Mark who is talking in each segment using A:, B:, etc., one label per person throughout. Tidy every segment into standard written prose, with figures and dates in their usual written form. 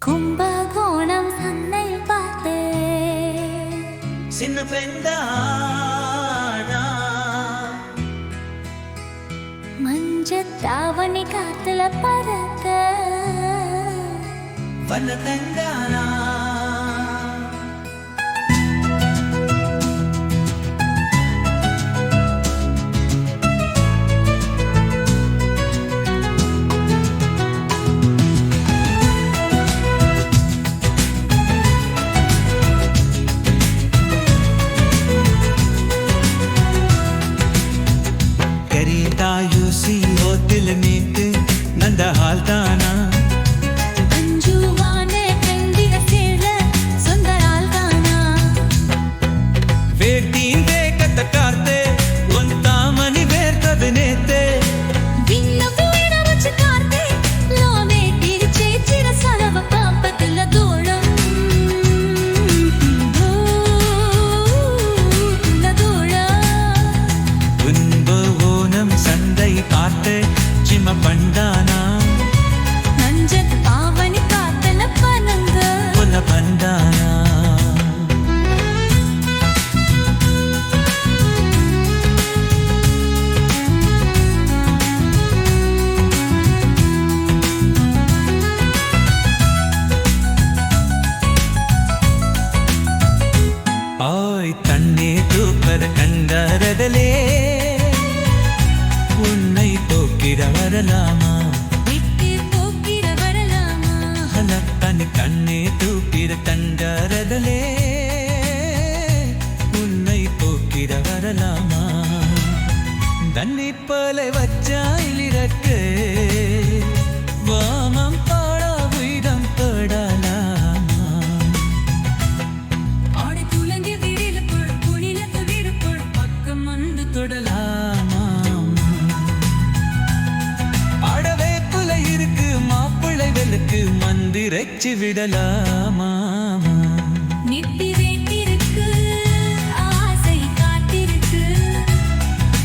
A: கும்பகோணம் சந்தை பார்த்து
B: சின்ன பெண்டானா
A: மஞ்சத்தாவணி காத்துல பறக்க
B: வண்ண தண்டானா यूसी हो दिल नीत नंदा हाल दाना
A: अंजुवाने कंदिया सेल सुंदर हाल दाना
B: वेटीन दे कतकारते उन्ता मनी वेर तबनेते
A: विन्नु वेर वचकारते लोने तीर्चे चिर सरव पापतल दोळम
B: पाते चिम बंडाना
A: नंजत पावनी कातल पनंग
B: पुल बंडाना ओय तन्ने तू पर कंडरदले உன்னை போக்கிட வரலாமா
A: விட்டு போக்கிட வரலாமா
B: ஹலத்தனி கண்ணே தூக்கிட தண்டரதலே உன்னை போக்கிட வரலாமா தண்ணி போல வச்சாயிலிரக்கு வாமம் பாடா வீதம் படலாமா
A: ஆடி துலங்கி வீடில போடு புனிலத்து வீடு போடு பக்கம் வந்து தொடலாமா
B: மந்திரச்சு விடலாமா
A: நித்தி வேட்டிருக்கு ஆசை காத்திருக்கு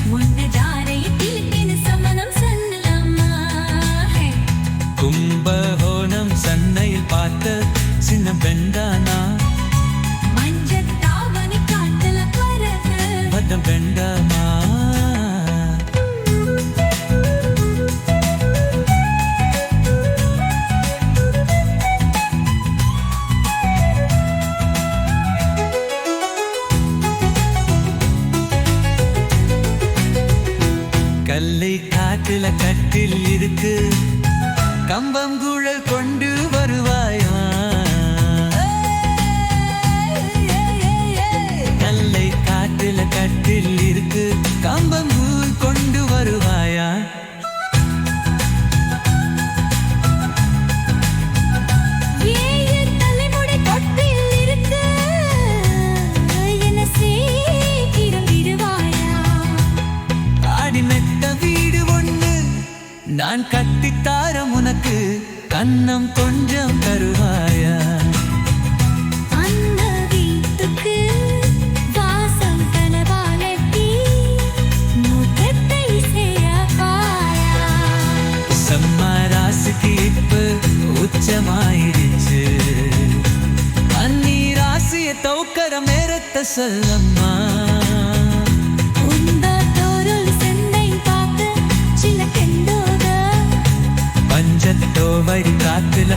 A: முன்ன ஜாரையில் சமணம் சொல்லலாமா
B: கும்பகோணம் சன்னையில் பார்த்த சின்ன பெண்டானா
A: மஞ்சத்தாவணி காட்டல பறக்க
B: பதம் பெண்டாமா கல்லை காட்டுல கட்டில் இருக்கு கம்பம் குழல் கொண்டு வருவாயா கல்லை காட்டுல கட்டில் இருக்கு கம்பம் கூழ் கொண்டு வருவாயா நான் கட்டித்தாரம் உனக்கு கண்ணம் கொஞ்சம் தருவாயா
A: அந்த வீட்டுக்கு வாசம் கனவாலட்டி முகத்தை சேரவாயா
B: சம்மராசிக்கு இப்ப உச்சமாயிடுச்சு அன்னி ராசிய தௌக்கர மேரத்த சொல்லம்மா பஞ்சத்தோ வரி காத்துல